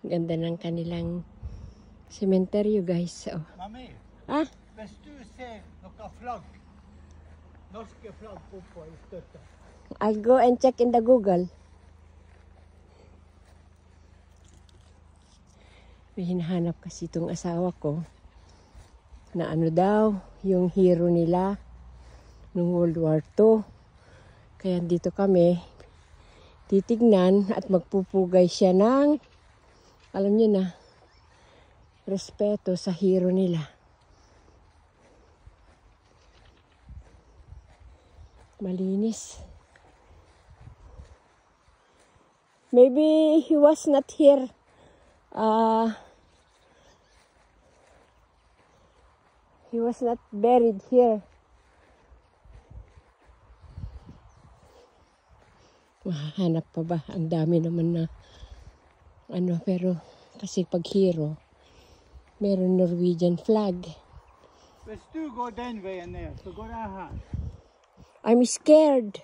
Ganda ng kanilang sementeryo, guys. Oh. Mami, Ah? hvis du ser noe flagg, norske flagg oppå i støtta. I'll go and check in the Google. May hinahanap kasi itong asawa ko na ano daw, yung hero nila nung World War II. Kaya dito kami titignan at magpupugay siya ng, alam niyo na, respeto sa hero nila. Malinis. Maybe he was not here. He was not buried here. Mahahanap pa ba? Ang dami naman na ano, pero kasi pag hero, meron Norwegian flag. Hvis du går den veien ned, så går jeg her. I'm scared.